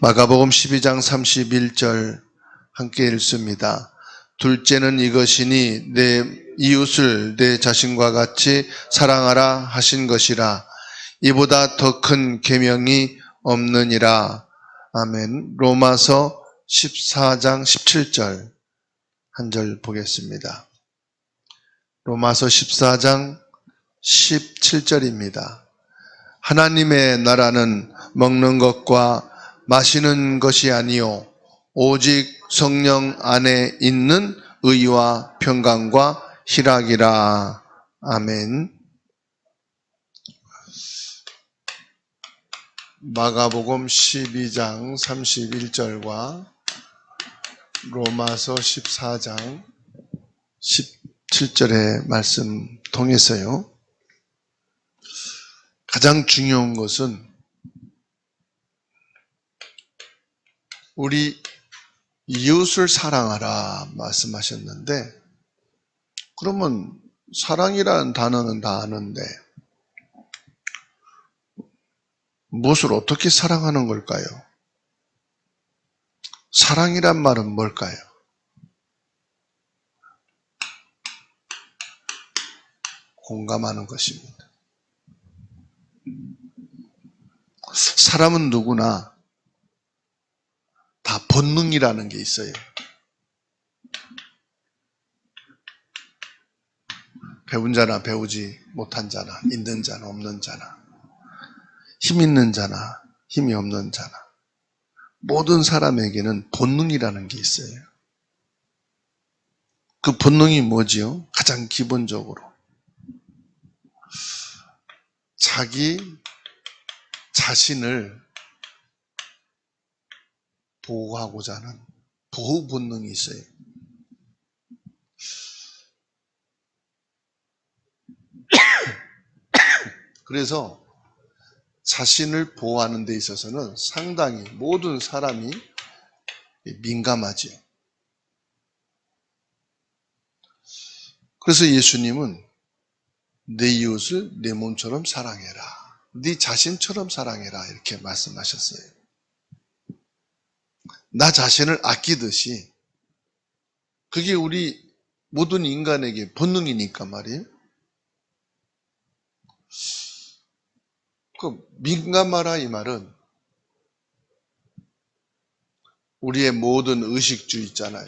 마가복음 12장 31절 함께 읽습니다. 둘째는 이것이니 내 이웃을 내 자신과 같이 사랑하라 하신 것이라. 이보다 더 큰 계명이 없느니라. 아멘. 로마서 14장 17절 한 절 보겠습니다. 로마서 14장 17절입니다. 하나님의 나라는 먹는 것과 마시는 것이 아니요 오직 성령 안에 있는 의와 평강과 희락이라. 아멘. 마가복음 12장 31절과 로마서 14장 17절의 말씀 통해서요, 가장 중요한 것은 우리 이웃을 사랑하라 말씀하셨는데, 그러면 사랑이라는 단어는 다 아는데 무엇을 어떻게 사랑하는 걸까요? 사랑이란 말은 뭘까요? 공감하는 것입니다. 사람은 누구나 다 본능이라는 게 있어요. 배운 자나 배우지 못한 자나, 있는 자나 없는 자나, 힘 있는 자나 힘이 없는 자나, 모든 사람에게는 본능이라는 게 있어요. 그 본능이 뭐지요? 가장 기본적으로 자기 자신을 보호하고자 하는 보호 본능이 있어요. 그래서 자신을 보호하는 데 있어서는 상당히 모든 사람이 민감하지요. 그래서 예수님은 내 이웃을 내 몸처럼 사랑해라, 네 자신처럼 사랑해라 이렇게 말씀하셨어요. 나 자신을 아끼듯이, 그게 우리 모든 인간에게 본능이니까 말이에요. 그 민감하라 이 말은 우리의 모든 의식주 있잖아요.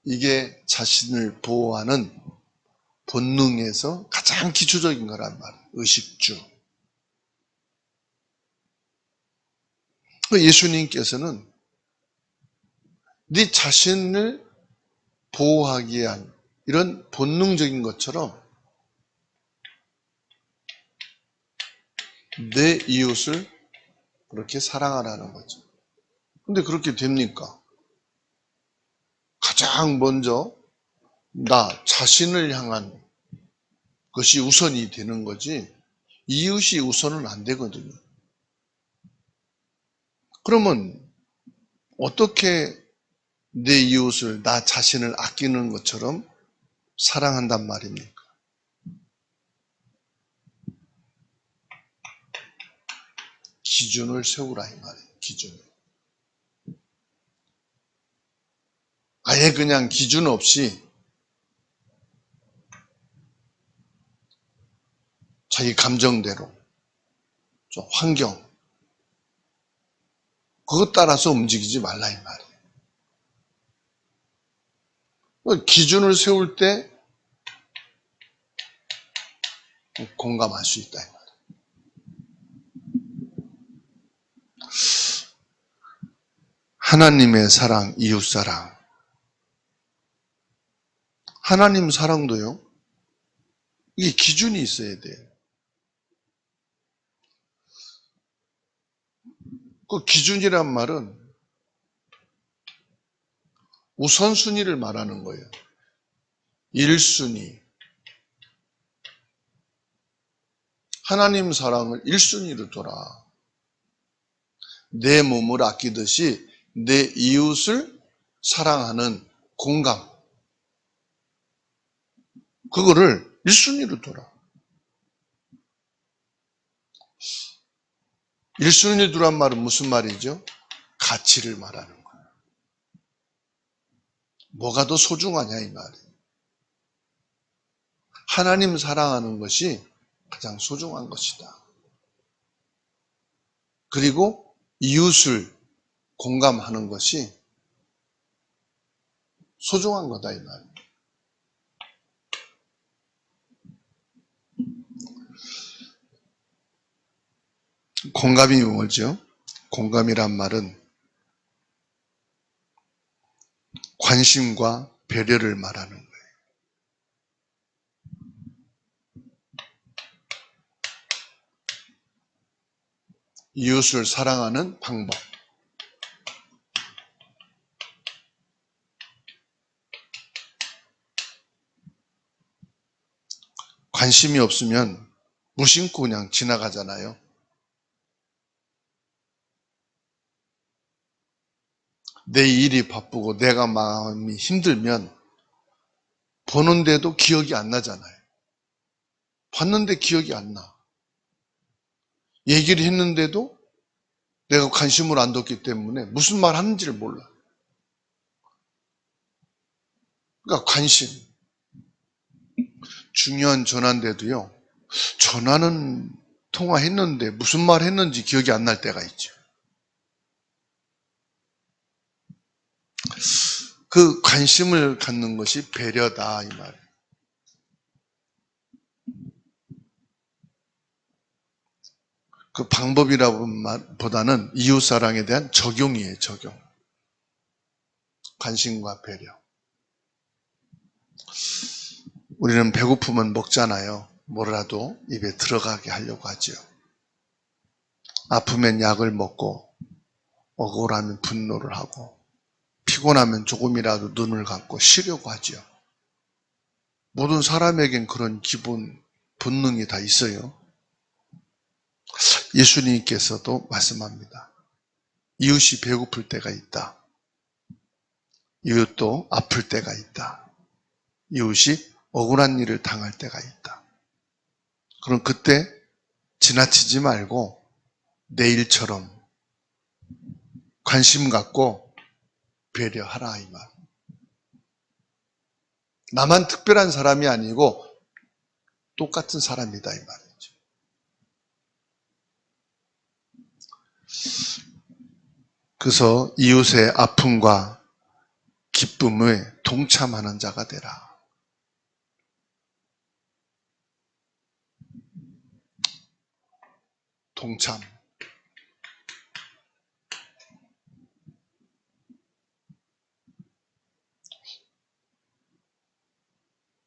이게 자신을 보호하는 본능에서 가장 기초적인 거란 말이에요. 의식주. 예수님께서는 네 자신을 보호하기 위한 이런 본능적인 것처럼 내 이웃을 그렇게 사랑하라는 거죠. 근데 그렇게 됩니까? 가장 먼저 나 자신을 향한 것이 우선이 되는 거지 이웃이 우선은 안 되거든요. 그러면 어떻게 내 이웃을 나 자신을 아끼는 것처럼 사랑한단 말입니까? 기준을 세우라 이 말이에요. 기준을. 아예 그냥 기준 없이 자기 감정대로, 좀 환경, 그것 따라서 움직이지 말라 이 말이에요. 기준을 세울 때 공감할 수 있다 이 말이에요. 하나님의 사랑, 이웃 사랑. 하나님 사랑도요, 이게 기준이 있어야 돼요. 그 기준이란 말은 우선순위를 말하는 거예요. 1순위. 하나님 사랑을 1순위로 둬라. 내 몸을 아끼듯이 내 이웃을 사랑하는 공감, 그거를 1순위로 둬라. 일순위두란 말은 무슨 말이죠? 가치를 말하는 거예요. 뭐가 더 소중하냐 이 말이에요. 하나님 사랑하는 것이 가장 소중한 것이다. 그리고 이웃을 공감하는 것이 소중한 거다 이 말이에요. 공감이 뭐죠? 공감이란 말은 관심과 배려를 말하는 거예요. 이웃을 사랑하는 방법. 관심이 없으면 무심코 그냥 지나가잖아요. 내 일이 바쁘고 내가 마음이 힘들면 보는데도 기억이 안 나잖아요. 봤는데 기억이 안 나. 얘기를 했는데도 내가 관심을 안 뒀기 때문에 무슨 말 하는지를 몰라. 그러니까 관심. 중요한 전화인데도요. 전화는 통화했는데 무슨 말 했는지 기억이 안 날 때가 있죠. 그 관심을 갖는 것이 배려다 이 말이에요. 그 방법이라고 보다는 이웃사랑에 대한 적용이에요. 적용. 관심과 배려. 우리는 배고프면 먹잖아요. 뭐라도 입에 들어가게 하려고 하죠. 아프면 약을 먹고, 억울하면 분노를 하고, 피곤하면 조금이라도 눈을 감고 쉬려고 하죠. 모든 사람에겐 그런 기본 본능이 다 있어요. 예수님께서도 말씀합니다. 이웃이 배고플 때가 있다. 이웃도 아플 때가 있다. 이웃이 억울한 일을 당할 때가 있다. 그럼 그때 지나치지 말고 내일처럼 관심 갖고 배려하라 이 말. 나만 특별한 사람이 아니고 똑같은 사람이다 이 말이죠. 그래서 이웃의 아픔과 기쁨에 동참하는 자가 되라. 동참.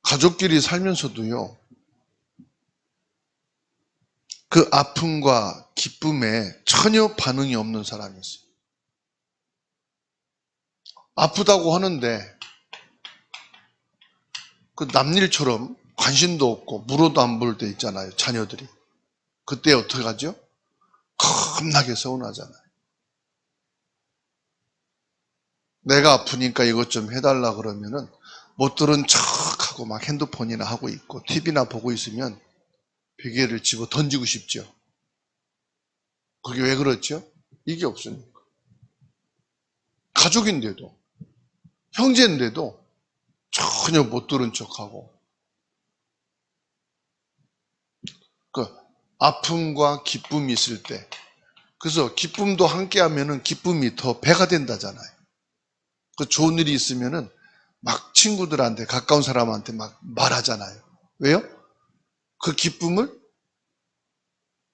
가족끼리 살면서도요. 그 아픔과 기쁨에 전혀 반응이 없는 사람이 있어요. 아프다고 하는데 그 남일처럼 관심도 없고 물어도 안 볼 때 있잖아요. 자녀들이. 그때 어떻게 하죠? 겁나게 서운하잖아요. 내가 아프니까 이것 좀 해달라 그러면은 못 들은 척하고 막 핸드폰이나 하고 있고 TV나 보고 있으면 베개를 집어 던지고 싶죠. 그게 왜 그렇죠? 이게 없으니까. 가족인데도 형제인데도 전혀 못 들은 척하고 그 아픔과 기쁨이 있을 때 그래서 기쁨도 함께 하면은 기쁨이 더 배가 된다잖아요. 그 좋은 일이 있으면은 막 친구들한테 가까운 사람한테 막 말하잖아요. 왜요? 그 기쁨을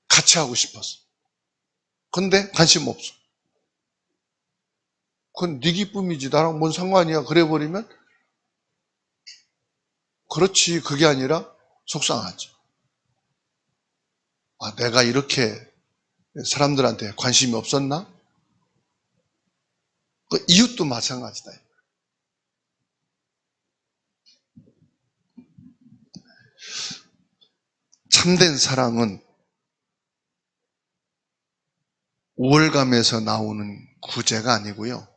같이 하고 싶어서. 근데 관심 없어. 그건 네 기쁨이지 나랑 뭔 상관이야 그래 버리면 그렇지 그게 아니라 속상하죠. 아, 내가 이렇게 사람들한테 관심이 없었나? 그 이웃도 마찬가지다. 참된 사랑은 우월감에서 나오는 구제가 아니고요.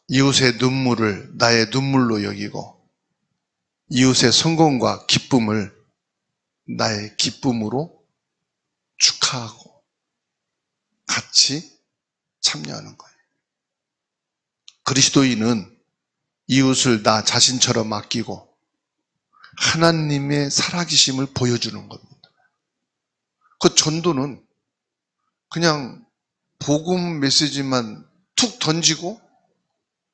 이웃의 눈물을 나의 눈물로 여기고 이웃의 성공과 기쁨을 나의 기쁨으로 축하하고 같이 참여하는 거예요. 그리스도인은 이웃을 나 자신처럼 아끼고 하나님의 살아계심을 보여주는 겁니다. 그 전도는 그냥 복음 메시지만 툭 던지고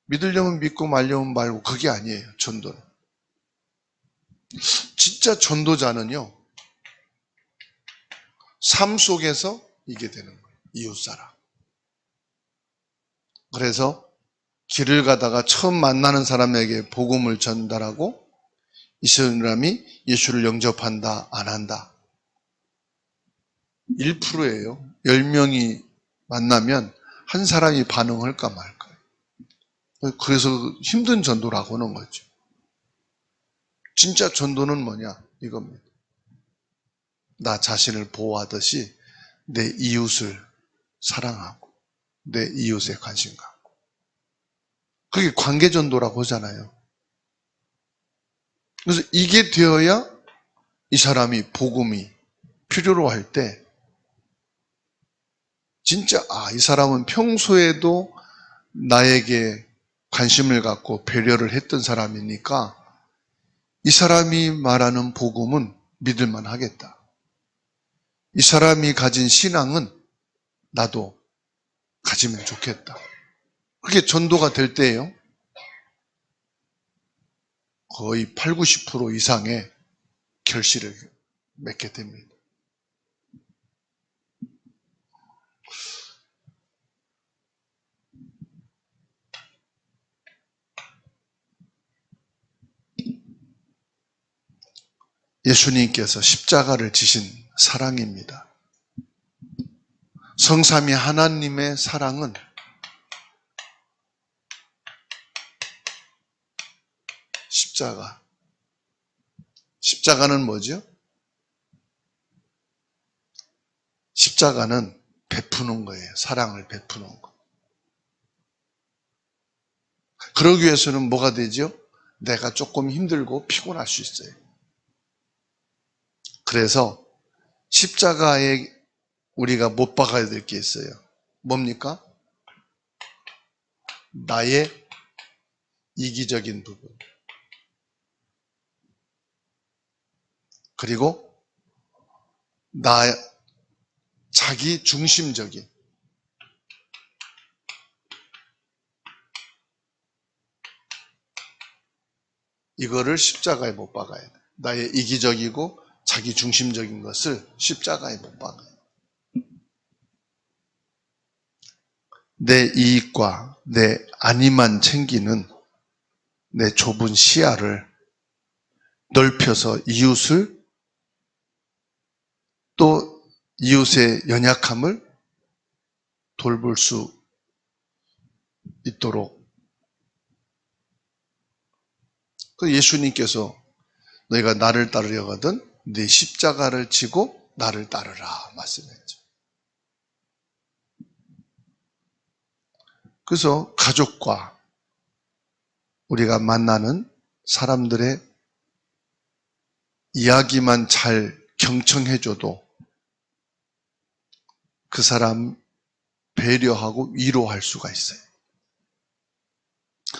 믿으려면 믿고 말려면 말고 그게 아니에요. 전도는. 진짜 전도자는요, 삶 속에서 이게 되는 거예요. 이웃사랑. 그래서 길을 가다가 처음 만나는 사람에게 복음을 전달하고 이 사람이 예수를 영접한다, 안 한다. 1%예요. 10명이 만나면 한 사람이 반응할까 말까요. 그래서 힘든 전도라고 하는 거죠. 진짜 전도는 뭐냐? 이겁니다. 나 자신을 보호하듯이 내 이웃을 사랑하고 내 이웃에 관심 갖고. 그게 관계전도라고 하잖아요. 그래서 이게 되어야 이 사람이 복음이 필요로 할 때 진짜 이 사람은 평소에도 나에게 관심을 갖고 배려를 했던 사람이니까 이 사람이 말하는 복음은 믿을만 하겠다. 이 사람이 가진 신앙은 나도 가지면 좋겠다. 그게 전도가 될 때예요. 거의 8, 90% 이상의 결실을 맺게 됩니다. 예수님께서 십자가를 지신 사랑입니다. 성삼위 하나님의 사랑은 십자가는 뭐죠? 십자가는 베푸는 거예요. 사랑을 베푸는 거. 그러기 위해서는 뭐가 되죠? 내가 조금 힘들고 피곤할 수 있어요. 그래서 십자가에 우리가 못 박아야 될 게 있어요. 뭡니까? 나의 이기적인 부분. 그리고 자기 중심적인. 이거를 십자가에 못 박아야 돼. 나의 이기적이고 자기 중심적인 것을 십자가에 못 박아요. 내 이익과 내 안위만 챙기는 내 좁은 시야를 넓혀서 이웃을 또 이웃의 연약함을 돌볼 수 있도록 그 예수님께서 너희가 나를 따르려거든 네 십자가를 지고 나를 따르라 말씀했죠. 그래서 가족과 우리가 만나는 사람들의 이야기만 잘 경청해줘도 그 사람 배려하고 위로할 수가 있어요.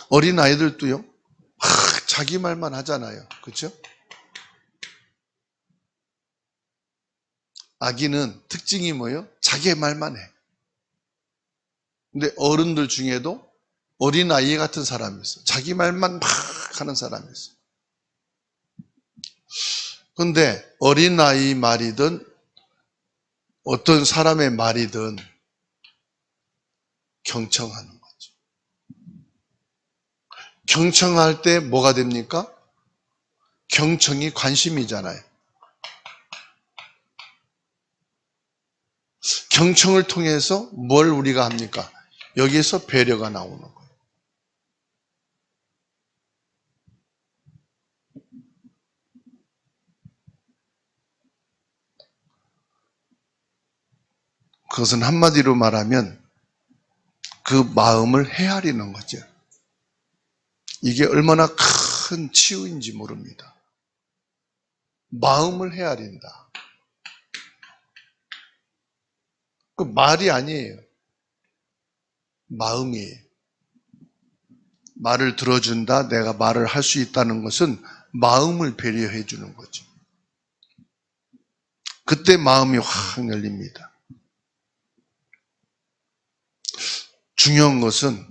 어린 아이들도요, 자기 말만 하잖아요. 그렇죠? 아기는 특징이 뭐예요? 자기 말만 해. 근데 어른들 중에도 어린 아이 같은 사람이 있어요. 자기 말만 막 하는 사람이 있어요. 근데 어린 아이 말이든 어떤 사람의 말이든 경청하는 거죠. 경청할 때 뭐가 됩니까? 경청이 관심이잖아요. 경청을 통해서 뭘 우리가 합니까? 여기에서 배려가 나오는 거예요. 그것은 한마디로 말하면 그 마음을 헤아리는 거죠. 이게 얼마나 큰 치유인지 모릅니다. 마음을 헤아린다. 그 말이 아니에요. 마음이에요. 말을 들어준다, 내가 말을 할 수 있다는 것은 마음을 배려해 주는 거죠. 그때 마음이 확 열립니다. 중요한 것은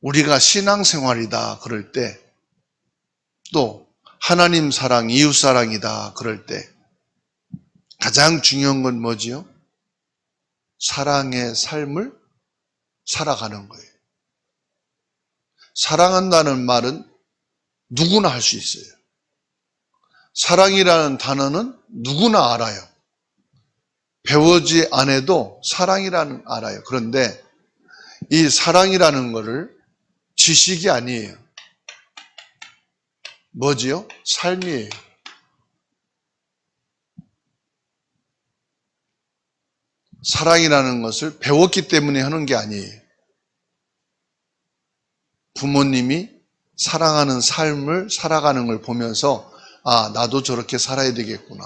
우리가 신앙생활이다 그럴 때, 또 하나님 사랑, 이웃 사랑이다 그럴 때 가장 중요한 건 뭐지요? 사랑의 삶을 살아가는 거예요. 사랑한다는 말은 누구나 할 수 있어요. 사랑이라는 단어는 누구나 알아요. 배우지 않아도 사랑이라는 알아요. 그런데 이 사랑이라는 거를 지식이 아니에요. 뭐지요? 삶이에요. 사랑이라는 것을 배웠기 때문에 하는 게 아니에요. 부모님이 사랑하는 삶을 살아가는 걸 보면서 아, 나도 저렇게 살아야 되겠구나.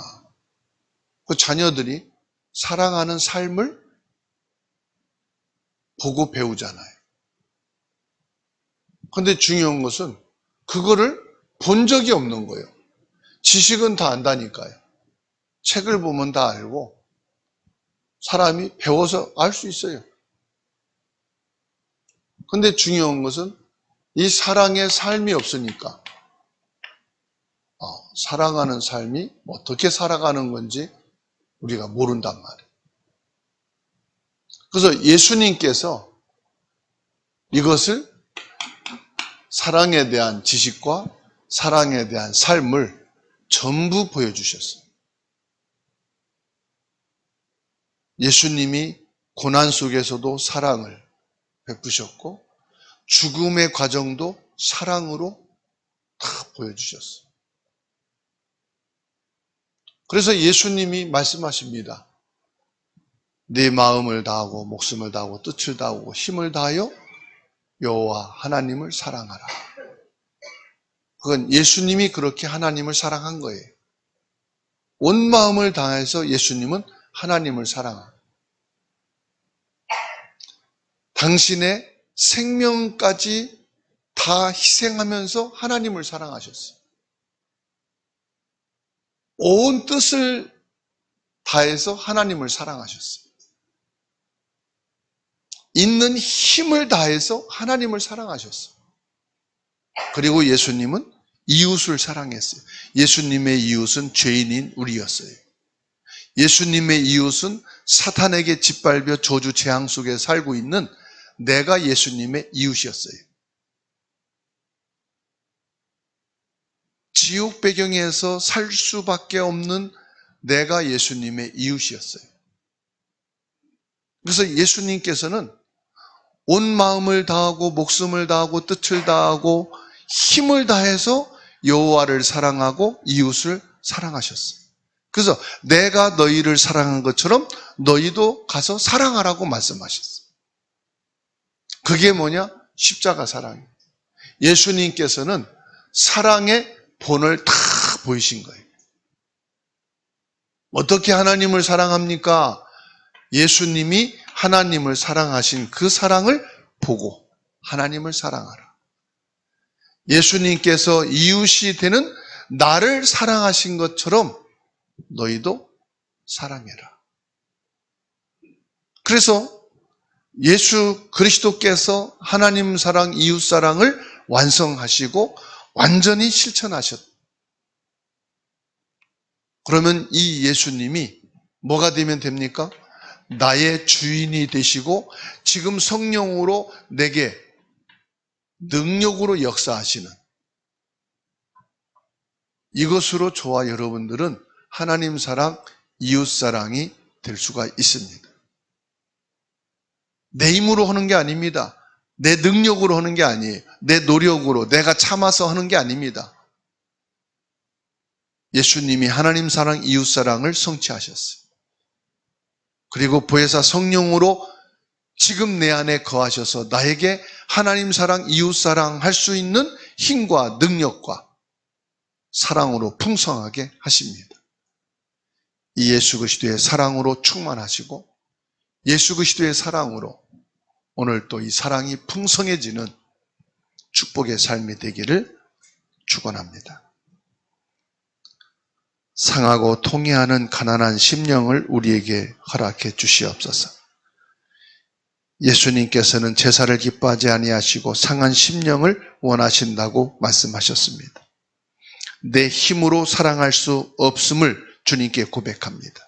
그 자녀들이 사랑하는 삶을 보고 배우잖아요. 그런데 중요한 것은 그거를 본 적이 없는 거예요. 지식은 다 안다니까요. 책을 보면 다 알고 사람이 배워서 알 수 있어요. 그런데 중요한 것은 이 사랑의 삶이 없으니까 사랑하는 삶이 어떻게 살아가는 건지 우리가 모른단 말이에요. 그래서 예수님께서 이것을 사랑에 대한 지식과 사랑에 대한 삶을 전부 보여주셨어요. 예수님이 고난 속에서도 사랑을 베푸셨고 죽음의 과정도 사랑으로 다 보여주셨어요. 그래서 예수님이 말씀하십니다. 내 마음을 다하고 목숨을 다하고 뜻을 다하고 힘을 다하여 여호와 하나님을 사랑하라. 그건 예수님이 그렇게 하나님을 사랑한 거예요. 온 마음을 다해서 예수님은 하나님을 사랑합니다. 당신의 생명까지 다 희생하면서 하나님을 사랑하셨어요. 온 뜻을 다해서 하나님을 사랑하셨어요. 있는 힘을 다해서 하나님을 사랑하셨어요. 그리고 예수님은 이웃을 사랑했어요. 예수님의 이웃은 죄인인 우리였어요. 예수님의 이웃은 사탄에게 짓밟혀 저주 재앙 속에 살고 있는 내가 예수님의 이웃이었어요. 지옥 배경에서 살 수밖에 없는 내가 예수님의 이웃이었어요. 그래서 예수님께서는 온 마음을 다하고 목숨을 다하고 뜻을 다하고 힘을 다해서 여호와를 사랑하고 이웃을 사랑하셨어요. 그래서 내가 너희를 사랑한 것처럼 너희도 가서 사랑하라고 말씀하셨어요. 그게 뭐냐? 십자가 사랑이에요. 예수님께서는 사랑의 본을 다 보이신 거예요. 어떻게 하나님을 사랑합니까? 예수님이 하나님을 사랑하신 그 사랑을 보고 하나님을 사랑하라. 예수님께서 이웃이 되는 나를 사랑하신 것처럼 너희도 사랑해라. 그래서 예수 그리스도께서 하나님 사랑, 이웃 사랑을 완성하시고 완전히 실천하셨다. 그러면 이 예수님이 뭐가 되면 됩니까? 나의 주인이 되시고 지금 성령으로 내게 능력으로 역사하시는 이것으로 저와 여러분들은 하나님 사랑, 이웃 사랑이 될 수가 있습니다. 내 힘으로 하는 게 아닙니다. 내 능력으로 하는 게 아니에요. 내 노력으로 내가 참아서 하는 게 아닙니다. 예수님이 하나님 사랑, 이웃 사랑을 성취하셨어요. 그리고 보혜사 성령으로 지금 내 안에 거하셔서 나에게 하나님 사랑, 이웃 사랑 할 수 있는 힘과 능력과 사랑으로 풍성하게 하십니다. 이 예수 그리스도의 사랑으로 충만하시고 예수 그리스도의 사랑으로 오늘 또 이 사랑이 풍성해지는 축복의 삶이 되기를 축원합니다. 상하고 통해하는 가난한 심령을 우리에게 허락해 주시옵소서. 예수님께서는 제사를 기뻐하지 아니하시고 상한 심령을 원하신다고 말씀하셨습니다. 내 힘으로 사랑할 수 없음을 주님께 고백합니다.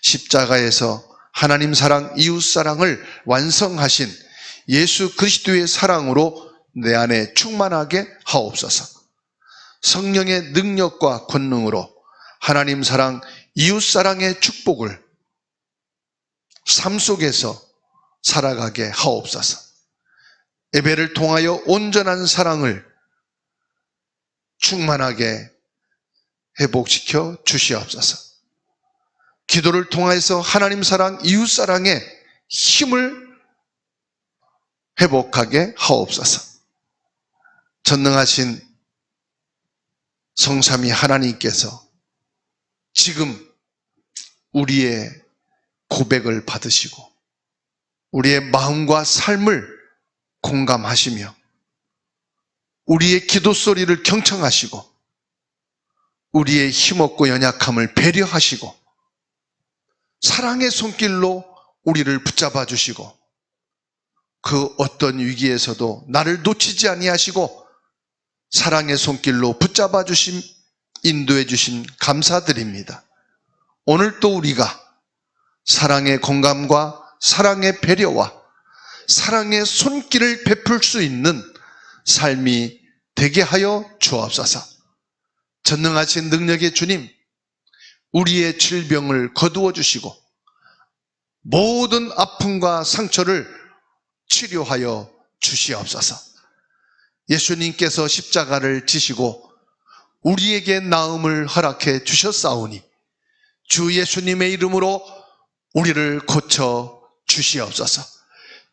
십자가에서 하나님 사랑, 이웃 사랑을 완성하신 예수 그리스도의 사랑으로 내 안에 충만하게 하옵소서. 성령의 능력과 권능으로 하나님 사랑, 이웃 사랑의 축복을 삶 속에서 살아가게 하옵소서. 예배를 통하여 온전한 사랑을 충만하게 회복시켜 주시옵소서. 기도를 통해서 하나님 사랑, 이웃 사랑의 힘을 회복하게 하옵소서. 전능하신 성삼위 하나님께서 지금 우리의 고백을 받으시고 우리의 마음과 삶을 공감하시며 우리의 기도 소리를 경청하시고 우리의 힘없고 연약함을 배려하시고 사랑의 손길로 우리를 붙잡아 주시고 그 어떤 위기에서도 나를 놓치지 아니하시고 사랑의 손길로 붙잡아 주심, 인도해 주심 감사드립니다. 오늘 또 우리가 사랑의 공감과 사랑의 배려와 사랑의 손길을 베풀 수 있는 삶이 되게 하여 주옵소서. 전능하신 능력의 주님, 우리의 질병을 거두어 주시고 모든 아픔과 상처를 치료하여 주시옵소서. 예수님께서 십자가를 지시고 우리에게 나음을 허락해 주셨사오니 주 예수님의 이름으로 우리를 고쳐 주시옵소서.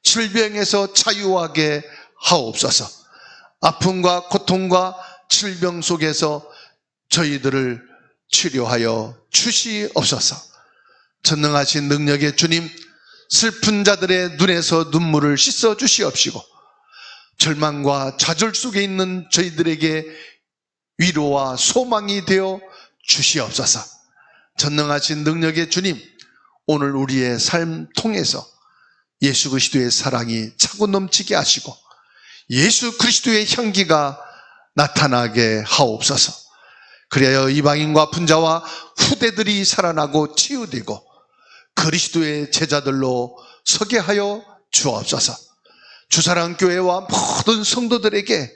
질병에서 자유하게 하옵소서. 아픔과 고통과 질병 속에서 저희들을 치료하여 주시옵소서. 전능하신 능력의 주님, 슬픈 자들의 눈에서 눈물을 씻어 주시옵시고 절망과 좌절 속에 있는 저희들에게 위로와 소망이 되어 주시옵소서. 전능하신 능력의 주님, 오늘 우리의 삶 통해서 예수 그리스도의 사랑이 차고 넘치게 하시고 예수 그리스도의 향기가 나타나게 하옵소서. 그리하여 이방인과 분자와 후대들이 살아나고 치유되고 그리스도의 제자들로 서게 하여 주옵소서. 주사랑교회와 모든 성도들에게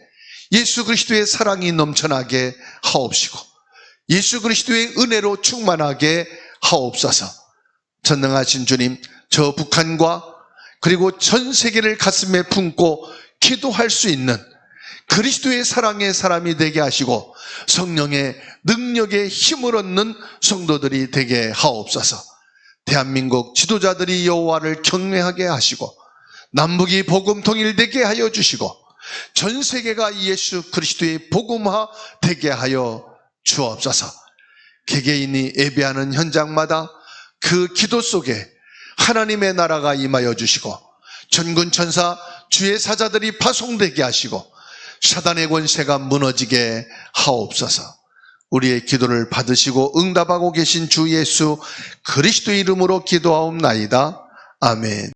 예수 그리스도의 사랑이 넘쳐나게 하옵시고 예수 그리스도의 은혜로 충만하게 하옵소서. 전능하신 주님, 저 북한과 그리고 전 세계를 가슴에 품고 기도할 수 있는 그리스도의 사랑의 사람이 되게 하시고 성령의 능력의 힘을 얻는 성도들이 되게 하옵소서. 대한민국 지도자들이 여호와를 경외하게 하시고 남북이 복음 통일되게 하여 주시고 전 세계가 예수 그리스도의 복음화 되게 하여 주옵소서. 개개인이 예배하는 현장마다 그 기도 속에 하나님의 나라가 임하여 주시고 전군 천사 주의 사자들이 파송되게 하시고 사단의 권세가 무너지게 하옵소서. 우리의 기도를 받으시고 응답하고 계신 주 예수 그리스도의 이름으로 기도하옵나이다. 아멘.